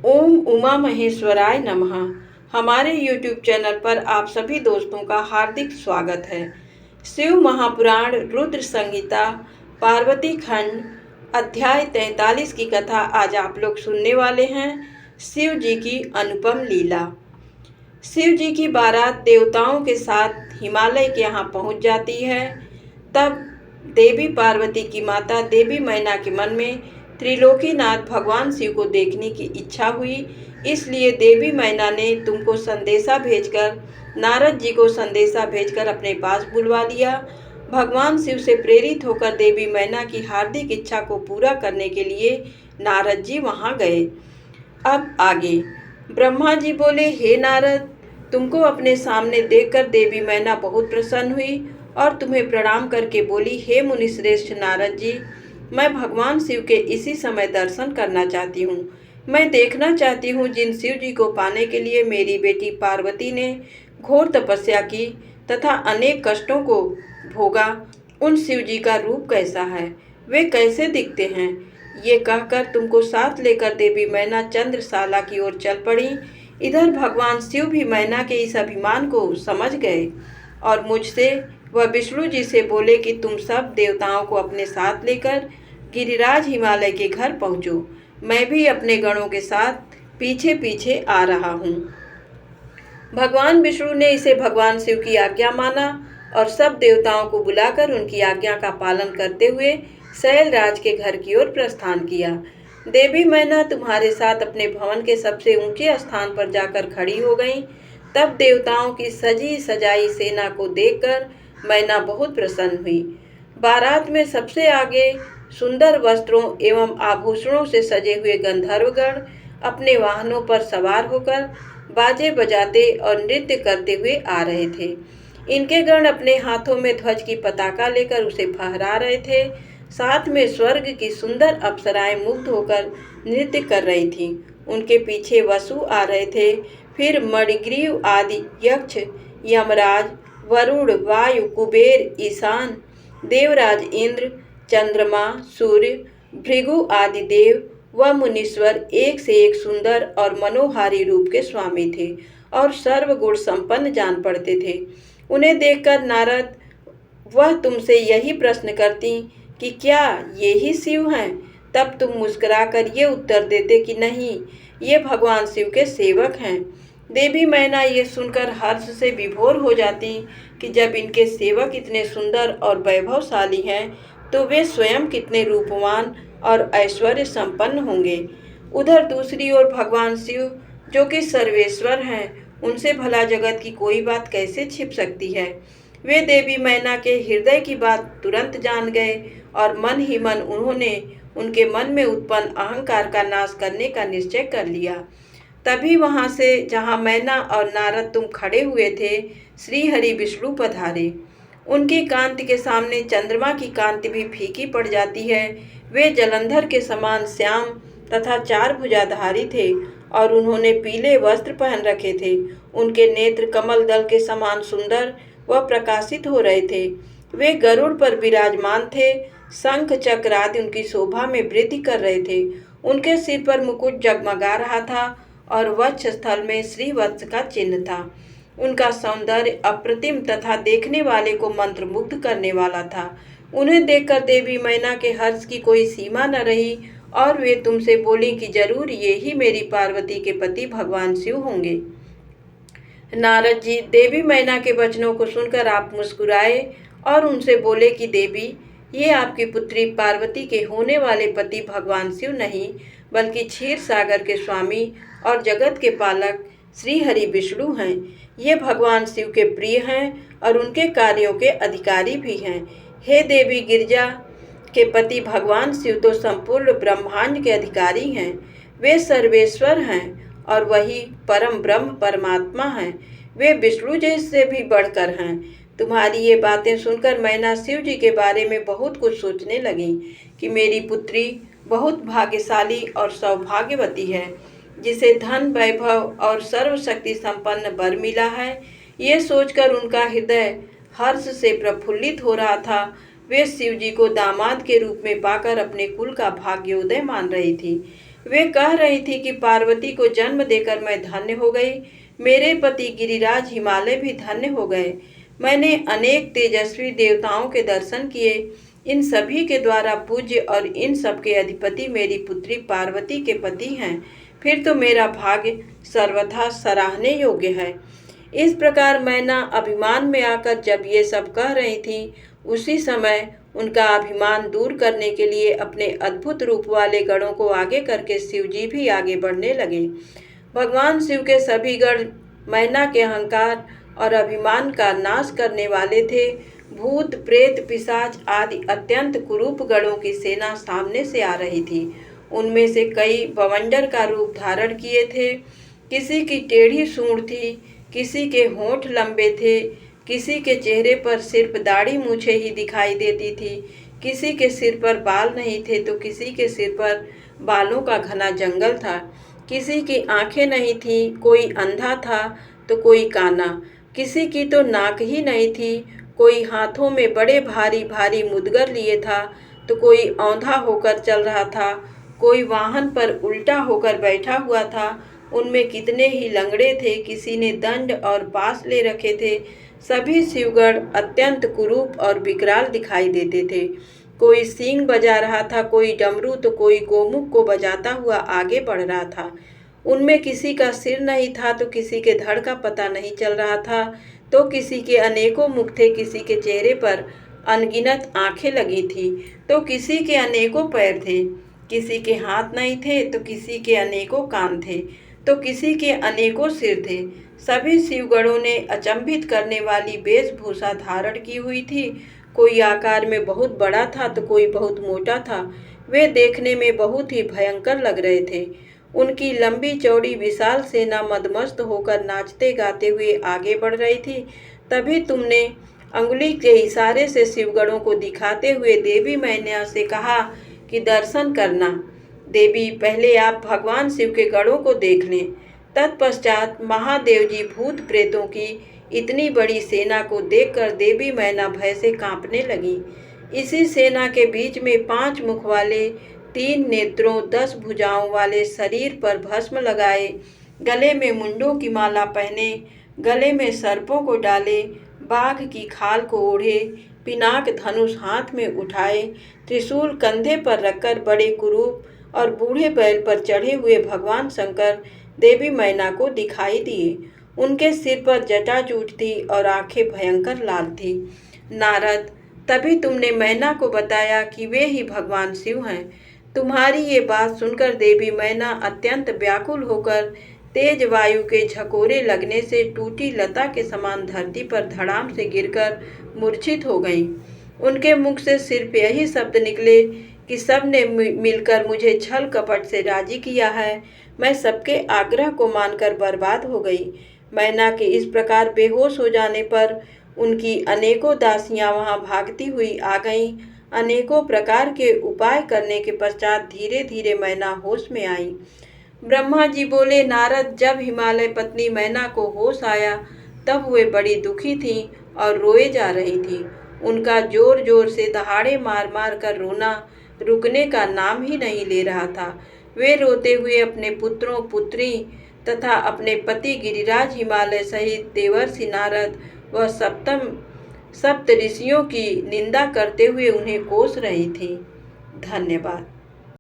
ओम उमा महेश्वराय नमः। हमारे YouTube channel पर आप सभी दोस्तों का हार्दिक स्वागत है। शिव महापुराण रुद्र संहिता पार्वती खंड अध्याय 43 की कथा आज आप लोग सुनने वाले हैं। शिव जी की अनुपम लीला। शिव जी की बारात देवताओं के साथ हिमालय के यहाँ पहुँच जाती है। तब देवी पार्वती की माता देवी मैना के मन में त्रिलोकीनाथ भगवान शिव को देखने की इच्छा हुई। इसलिए देवी मैना ने तुमको संदेशा भेजकर नारद जी को संदेशा भेजकर अपने पास बुलवा लिया। भगवान शिव से प्रेरित होकर देवी मैना की हार्दिक इच्छा को पूरा करने के लिए नारद जी वहां गए। अब आगे ब्रह्मा जी बोले, हे नारद, तुमको अपने सामने देखकर देवी मैना बहुत प्रसन्न हुई और तुम्हें प्रणाम करके बोली, हे मुनिश्रेष्ठ नारद जी, मैं भगवान शिव के इसी समय दर्शन करना चाहती हूँ। मैं देखना चाहती हूँ जिन शिव जी को पाने के लिए मेरी बेटी पार्वती ने घोर तपस्या की तथा अनेक कष्टों को भोगा, उन शिव जी का रूप कैसा है, वे कैसे दिखते हैं। ये कहकर तुमको साथ लेकर देवी मैना चंद्रशाला की ओर चल पड़ी। इधर भगवान शिव भी मैना के इस अभिमान को समझ गए और मुझसे वह विष्णु जी से बोले कि तुम सब देवताओं को अपने साथ लेकर गिरिराज हिमालय के घर पहुँचो। मैं भी अपने गणों के साथ पीछे पीछे आ रहा हूँ। भगवान विष्णु ने इसे भगवान शिव की आज्ञा माना और सब देवताओं को बुलाकर उनकी आज्ञा का पालन करते हुए शैलराज के घर की ओर प्रस्थान किया। देवी मैना तुम्हारे साथ अपने भवन के सबसे ऊंचे स्थान पर जाकर खड़ी हो गई। तब देवताओं की सजी सजाई सेना को देखकर मैना बहुत प्रसन्न हुई। बारात में सबसे आगे सुंदर वस्त्रों एवं आभूषणों से सजे हुए गंधर्वगण अपने वाहनों पर सवार होकर बाजे बजाते और नृत्य करते हुए आ रहे थे। इनके गण अपने हाथों में ध्वज की पताका लेकर उसे फहरा रहे थे। साथ में स्वर्ग की सुंदर अप्सराएं मुग्ध होकर नृत्य कर रही थीं। उनके पीछे वसु आ रहे थे। फिर मणिग्रीव आदि यक्ष, यमराज, वरुण, वायु, कुबेर, ईशान, देवराज इंद्र, चंद्रमा, सूर्य, भृगु आदि देव व मुनीश्वर एक से एक सुंदर और मनोहारी रूप के स्वामी थे और सर्वगुण संपन्न जान पड़ते थे। उन्हें देखकर नारद वह तुमसे यही प्रश्न करती कि क्या ये ही शिव हैं? तब तुम मुस्कुराकर ये उत्तर देते कि नहीं, ये भगवान शिव के सेवक हैं। देवी मैना ये सुनकर हर्ष से विभोर हो जाती कि जब इनके सेवक इतने सुंदर और वैभवशाली हैं तो वे स्वयं कितने रूपवान और ऐश्वर्य संपन्न होंगे। उधर दूसरी ओर भगवान शिव जो कि सर्वेश्वर हैं, उनसे भला जगत की कोई बात कैसे छिप सकती है। वे देवी मैना के हृदय की बात तुरंत जान गए और मन ही मन उन्होंने उनके मन में उत्पन्न अहंकार का नाश करने का निश्चय कर लिया। तभी वहां से जहां मैना और नारद तुम खड़े हुए थे, श्री हरि विष्णु पधारे। उनकी कांति के सामने चंद्रमा की कांति भी फीकी पड़ जाती है। वे जलंधर के समान श्याम तथा चार भुजाधारी थे और उन्होंने पीले वस्त्र पहन रखे थे। उनके नेत्र कमल दल के समान सुंदर व प्रकाशित हो रहे थे। वे गरुड़ पर विराजमान थे। शंख चक्र आदि उनकी शोभा में वृद्धि कर रहे थे। उनके सिर पर मुकुट जगमगा रहा था और वक्ष स्थल में श्रीवत्स का चिन्ह था। उनका सौंदर्य अप्रतिम तथा देखने वाले को मंत्रमुग्ध करने वाला था। उन्हें देखकर देवी मैना के हर्ष की कोई सीमा न रही और वे तुमसे बोली कि जरूर ये ही मेरी पार्वती के पति भगवान शिव होंगे। नारद जी देवी मैना के वचनों को सुनकर आप मुस्कुराए और उनसे बोले कि देवी, ये आपकी पुत्री पार्वती के होने वाले पति भगवान शिव नहीं बल्कि क्षीर सागर के स्वामी और जगत के पालक श्री हरि विष्णु हैं। ये भगवान शिव के प्रिय हैं और उनके कार्यों के अधिकारी भी हैं। हे देवी गिरिजा के पति भगवान शिव तो संपूर्ण ब्रह्मांड के अधिकारी हैं। वे सर्वेश्वर हैं और वही परम ब्रह्म परमात्मा हैं। वे विष्णु जी से भी बढ़कर हैं। तुम्हारी ये बातें सुनकर मैना शिव जी के बारे में बहुत कुछ सोचने लगी कि मेरी पुत्री बहुत भाग्यशाली और सौभाग्यवती है, जिसे धन, वैभव और सर्वशक्ति संपन्न वर मिला है। ये सोचकर उनका हृदय हर्ष से प्रफुल्लित हो रहा था। वे शिव जी को दामाद के रूप में पाकर अपने कुल का भाग्योदय मान रही थी। वे कह रही थी कि पार्वती को जन्म देकर मैं धन्य हो गई, मेरे पति गिरिराज हिमालय भी धन्य हो गए। मैंने अनेक तेजस्वी देवताओं के दर्शन किए, इन सभी के द्वारा पूज्य और इन सबके अधिपति मेरी पुत्री पार्वती के पति हैं। फिर तो मेरा भाग्य सर्वथा सराहने योग्य है। इस प्रकार मैना अभिमान में आकर जब ये सब कह रही थी, उसी समय उनका अभिमान दूर करने के लिए अपने अद्भुत रूप वाले गणों को आगे करके शिवजी भी आगे बढ़ने लगे। भगवान शिव के सभी गण मैना के अहंकार और अभिमान का नाश करने वाले थे। भूत प्रेत पिशाच आदि अत्यंत कुरूप गणों की सेना सामने से आ रही थी। उनमें से कई बवंडर का रूप धारण किए थे। किसी की टेढ़ी सूंड थी, किसी के होंठ लंबे थे, किसी के चेहरे पर सिर्फ दाढ़ी मूछें ही दिखाई देती थी, किसी के सिर पर बाल नहीं थे तो किसी के सिर पर बालों का घना जंगल था, किसी की आंखें नहीं थी, कोई अंधा था तो कोई काना, किसी की तो नाक ही नहीं थी, कोई हाथों में बड़े भारी भारी मुदगर लिए था तो कोई औंधा होकर चल रहा था, कोई वाहन पर उल्टा होकर बैठा हुआ था। उनमें कितने ही लंगड़े थे, किसी ने दंड और पास ले रखे थे। सभी शिवगण अत्यंत कुरूप और विकराल दिखाई देते थे। कोई सींग बजा रहा था, कोई डमरू तो कोई गोमुख को बजाता हुआ आगे बढ़ रहा था। उनमें किसी का सिर नहीं था तो किसी के धड़ का पता नहीं चल रहा था, तो किसी के अनेकों मुख थे, किसी के चेहरे पर अनगिनत आंखें लगी थी, तो किसी के अनेकों पैर थे, किसी के हाथ नहीं थे तो किसी के अनेकों कान थे, तो किसी के अनेकों सिर थे। सभी शिवगणों ने अचंभित करने वाली वेशभूषा धारण की हुई थी। कोई आकार में बहुत बड़ा था तो कोई बहुत मोटा था। वे देखने में बहुत ही भयंकर लग रहे थे। उनकी लंबी चौड़ी विशाल सेना मदमस्त होकर नाचते गाते हुए आगे बढ़ रही थी। तभी तुमने अंगुली के इशारे से शिवगणों को दिखाते हुए देवी मैना से कहा कि दर्शन करना। देवी, पहले आप भगवान शिव के गणों को देख लें। तत्पश्चात महादेव जी भूत प्रेतों की इतनी बड़ी सेना को देखकर देवी मैना भय से कांपने लगी। इसी सेना के बीच में 5 मुख वाले, 3 नेत्रों, 10 भुजाओं वाले, शरीर पर भस्म लगाए, गले में मुंडों की माला पहने, गले में सर्पों को डाले, बाघ की खाल को ओढ़े, पिनाक धनुष हाथ में उठाए, त्रिशूल कंधे पर रखकर बड़े कुरूप और बूढ़े बैल पर चढ़े हुए भगवान शंकर देवी मैना को दिखाई दिए। उनके सिर पर जटाजूट थी और आंखें भयंकर लाल थी। नारद, तभी तुमने मैना को बताया कि वे ही भगवान शिव हैं। तुम्हारी ये बात सुनकर देवी मैना अत्यंत व्याकुल होकर तेज वायु के झकोरे लगने से टूटी लता के समान धरती पर धड़ाम से गिरकर मूर्छित हो गई। उनके मुख से सिर्फ यही शब्द निकले कि सब ने मिलकर मुझे छल कपट से राजी किया है। मैं सबके आग्रह को मानकर बर्बाद हो गई। मैना के इस प्रकार बेहोश हो जाने पर उनकी अनेकों दासियां वहां भागती हुई आ गईं। अनेकों प्रकार के उपाय करने के पश्चात धीरे धीरे मैना होश में आई। ब्रह्मा जी बोले, नारद, जब हिमालय पत्नी मैना को होश आया तब वे बड़ी दुखी थीं और रोए जा रही थी। उनका जोर जोर से दहाड़े मार मार कर रोना रुकने का नाम ही नहीं ले रहा था। वे रोते हुए अपने पुत्रों, पुत्री तथा अपने पति गिरिराज हिमालय सहित देवर्षि नारद व सप्त ऋषियों की निंदा करते हुए उन्हें कोस रही थी। धन्यवाद।